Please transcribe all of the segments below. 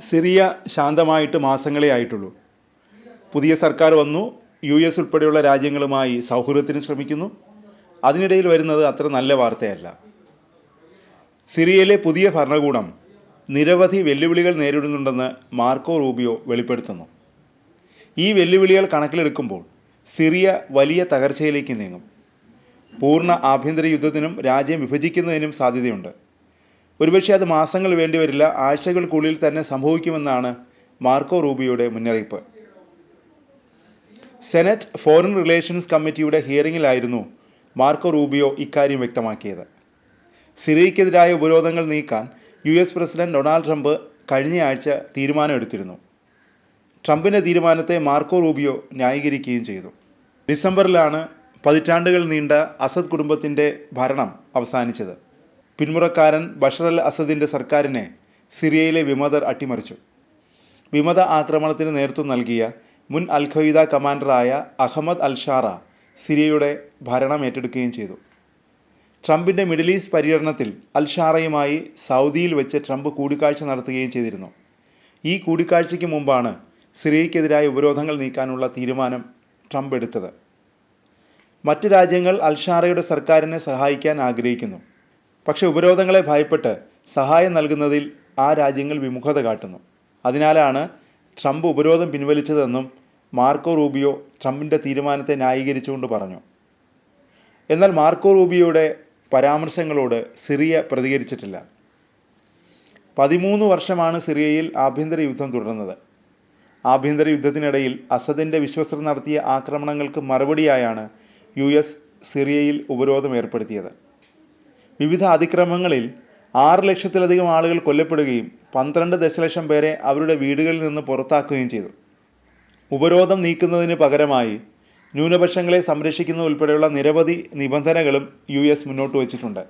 Syria ശാന്തമായിട്ട് മാസങ്ങളേ ആയിട്ടുള്ളൂ. പുതിയ സർക്കാർ വന്നു. US ഉൾപ്പെടെയുള്ള രാജ്യങ്ങളുമായി സൗഹൃദത്തിന് ശ്രമിക്കുന്നു. അതിനിടയിൽ വരുന്നത് അത്ര നല്ല വാർത്തയല്ല. സിറിയയിലെ പുതിയ ഭരണകൂടം നിരവധി വെല്ലുവിളികൾ നേരിടുന്നുണ്ടെന്ന് മാർക്കോ റൂബിയോ വെളിപ്പെടുത്തുന്നു. ഈ വെല്ലുവിളികൾ കണക്കിലെടുക്കുമ്പോൾ സിറിയ വലിയ തകർച്ചയിലേക്ക് നീങ്ങും. പൂർണ്ണ ആഭ്യന്തര യുദ്ധത്തിനും രാജ്യം വിഭജിക്കുന്നതിനും സാധ്യതയുണ്ട്. ഒരുപക്ഷെ അത് മാസങ്ങൾ വേണ്ടിവരില്ല, ആഴ്ചകൾക്കുള്ളിൽ തന്നെ സംഭവിക്കുമെന്നാണ് മാർക്കോ റൂബിയോയുടെ മുന്നറിയിപ്പ്. സെനറ്റ് ഫോറിൻ റിലേഷൻസ് കമ്മിറ്റിയുടെ ഹിയറിംഗിലായിരുന്നു മാർക്കോ റൂബിയോ ഇക്കാര്യം വ്യക്തമാക്കിയത്. സിറിയയ്ക്കെതിരായ ഉപരോധങ്ങൾ നീക്കാൻ US പ്രസിഡന്റ് ഡൊണാൾഡ് ട്രംപ് കഴിഞ്ഞയാഴ്ച തീരുമാനമെടുത്തിരുന്നു. ട്രംപിൻ്റെ തീരുമാനത്തെ മാർക്കോ റൂബിയോ ന്യായീകരിക്കുകയും ചെയ്തു. ഡിസംബറിലാണ് പതിറ്റാണ്ടുകൾ നീണ്ട അസദ് കുടുംബത്തിൻ്റെ ഭരണം അവസാനിച്ചത്. പിന്മുറക്കാരൻ ബഷർ അൽ അസദിൻ്റെ സർക്കാരിനെ സിറിയയിലെ വിമതർ അട്ടിമറിച്ചു. വിമത ആക്രമണത്തിന് നേതൃത്വം നൽകിയ മുൻ അൽ ഖ്വയ്ദ കമാൻഡറായ അഹമ്മദ് അൽ ഷാറ സിറിയയുടെ ഭരണം ഏറ്റെടുക്കുകയും ചെയ്തു. ട്രംപിൻ്റെ മിഡിൽ ഈസ്റ്റ് പര്യടനത്തിൽ അൽ ഷാറയുമായി സൗദിയിൽ വെച്ച് ട്രംപ് കൂടിക്കാഴ്ച നടത്തുകയും ചെയ്തിരുന്നു. ഈ കൂടിക്കാഴ്ചയ്ക്ക് മുമ്പാണ് സിറിയയ്ക്കെതിരായ ഉപരോധങ്ങൾ നീക്കാനുള്ള തീരുമാനം ട്രംപ് എടുത്തത്. മറ്റ് രാജ്യങ്ങൾ അൽ ഷാറയുടെ സർക്കാരിനെ സഹായിക്കാൻ ആഗ്രഹിക്കുന്നു. പക്ഷേ ഉപരോധങ്ങളെ ഭയപ്പെട്ട് സഹായം നൽകുന്നതിൽ ആ രാജ്യങ്ങൾ വിമുഖത കാട്ടുന്നു. അതിനാലാണ് ട്രംപ് ഉപരോധം പിൻവലിച്ചതെന്നും മാർക്കോ റൂബിയോ ട്രംപിൻ്റെ തീരുമാനത്തെ ന്യായീകരിച്ചുകൊണ്ട് പറഞ്ഞു. എന്നാൽ മാർക്കോ റൂബിയോയുടെ പരാമർശങ്ങളോട് സിറിയ പ്രതികരിച്ചിട്ടില്ല. 13 വർഷമാണ് സിറിയയിൽ ആഭ്യന്തര യുദ്ധം തുടർന്നത്. ആഭ്യന്തര യുദ്ധത്തിനിടയിൽ അസദിൻ്റെ വിശ്വസ്തർ നടത്തിയ ആക്രമണങ്ങൾക്ക് മറുപടിയായാണ് US സിറിയയിൽ ഉപരോധം ഏർപ്പെടുത്തിയത്. വിവിധ അതിക്രമങ്ങളിൽ 6 ലക്ഷത്തിലധികം ആളുകൾ കൊല്ലപ്പെടുകയും 12 ദശലക്ഷം പേരെ അവരുടെ വീടുകളിൽ നിന്ന് പുറത്താക്കുകയും ചെയ്തു. ഉപരോധം നീക്കുന്നതിന് പകരമായി ന്യൂനപക്ഷങ്ങളെ സംരക്ഷിക്കുന്നത് ഉൾപ്പെടെയുള്ള നിരവധി നിബന്ധനകളും US മുന്നോട്ട് വച്ചിട്ടുണ്ട്.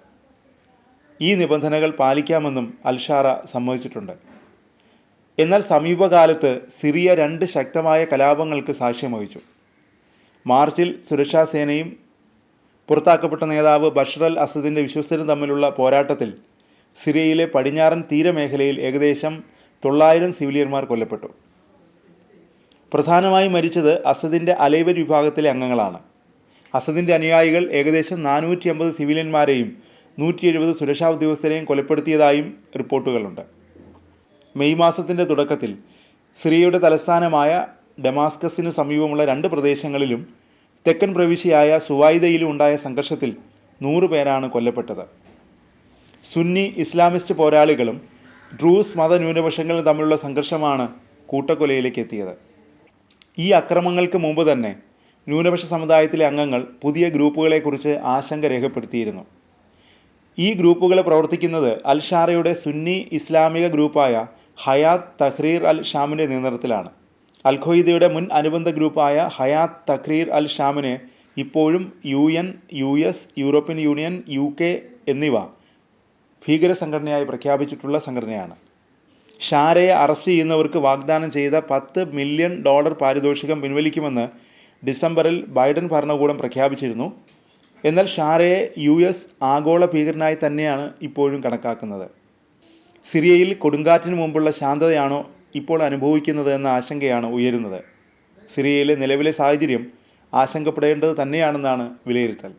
ഈ നിബന്ധനകൾ പാലിക്കാമെന്നും അൽ ഷാറ സമ്മതിച്ചിട്ടുണ്ട്. എന്നാൽ സമീപകാലത്ത് സിറിയ 2 ശക്തമായ കലാപങ്ങൾക്ക് സാക്ഷ്യം വഹിച്ചു. മാർച്ചിൽ സുരക്ഷാ സേനയും പുറത്താക്കപ്പെട്ട നേതാവ് ബഷർ അൽ അസദിൻ്റെ വിശ്വസ്തരും തമ്മിലുള്ള പോരാട്ടത്തിൽ സിറിയയിലെ പടിഞ്ഞാറൻ തീരമേഖലയിൽ ഏകദേശം 900 സിവിലിയന്മാർ കൊല്ലപ്പെട്ടു. പ്രധാനമായും മരിച്ചത് അസദിൻ്റെ അലൈവർ വിഭാഗത്തിലെ അംഗങ്ങളാണ്. അസദിൻ്റെ അനുയായികൾ ഏകദേശം 450 സിവിലിയന്മാരെയും 170 സുരക്ഷാ ഉദ്യോഗസ്ഥരെയും കൊലപ്പെടുത്തിയതായും റിപ്പോർട്ടുകളുണ്ട്. മെയ് മാസത്തിൻ്റെ തുടക്കത്തിൽ സിറിയയുടെ തലസ്ഥാനമായ ഡമാസ്കസിന് സമീപമുള്ള 2 പ്രദേശങ്ങളിലും തെക്കൻ പ്രവിശ്യയായ സുവൈദയിലും ഉണ്ടായ സംഘർഷത്തിൽ 100 പേരാണ് കൊല്ലപ്പെട്ടത്. സുന്നി ഇസ്ലാമിസ്റ്റ് പോരാളികളും ഡ്രൂസ് മത ന്യൂനപക്ഷങ്ങളും തമ്മിലുള്ള സംഘർഷമാണ് കൂട്ടക്കൊലയിലേക്ക് എത്തിയത്. ഈ അക്രമങ്ങൾക്ക് മുമ്പ് തന്നെ ന്യൂനപക്ഷ സമുദായത്തിലെ അംഗങ്ങൾ പുതിയ ഗ്രൂപ്പുകളെക്കുറിച്ച് ആശങ്ക രേഖപ്പെടുത്തിയിരുന്നു. ഈ ഗ്രൂപ്പുകൾ പ്രവർത്തിക്കുന്നത് അൽ ഷാറയുടെ സുന്നി ഇസ്ലാമിക ഗ്രൂപ്പായ ഹയാത്ത് തഹ്രീർ അൽ ഷാമിൻ്റെ നേതൃത്വത്തിലാണ്. അൽ ഖ്വയ്ദയുടെ മുൻ അനുബന്ധ ഗ്രൂപ്പായ ഹയാത്ത് തഹ്രീർ അൽ ഷാമിനെ ഇപ്പോഴും UN, US, European union, UK എന്നിവ ഭീകര സംഘടനയായി പ്രഖ്യാപിച്ചിട്ടുള്ള സംഘടനയാണ്. ഷാരയെ അറസ്റ്റ് ചെയ്യുന്നവർക്ക് വാഗ്ദാനം ചെയ്ത $10 മില്യൺ പാരിതോഷികം പിൻവലിക്കുമെന്ന് ഡിസംബറിൽ ബൈഡൻ ഭരണകൂടം പ്രഖ്യാപിച്ചിരുന്നു. എന്നാൽ ഷാരയെ US ആഗോള ഭീകരനായി തന്നെയാണ് ഇപ്പോഴും കണക്കാക്കുന്നത്. സിറിയയിൽ കൊടുങ്കാറ്റിന് മുമ്പുള്ള ശാന്തതയാണോ ഇപ്പോൾ അനുഭവിക്കുന്നത് എന്ന ആശങ്കയാണ് ഉയരുന്നത്. സിറിയയിലെ നിലവിലെ സാഹചര്യം ആശങ്കപ്പെടേണ്ടത് തന്നെയാണെന്നാണ് വിലയിരുത്തൽ.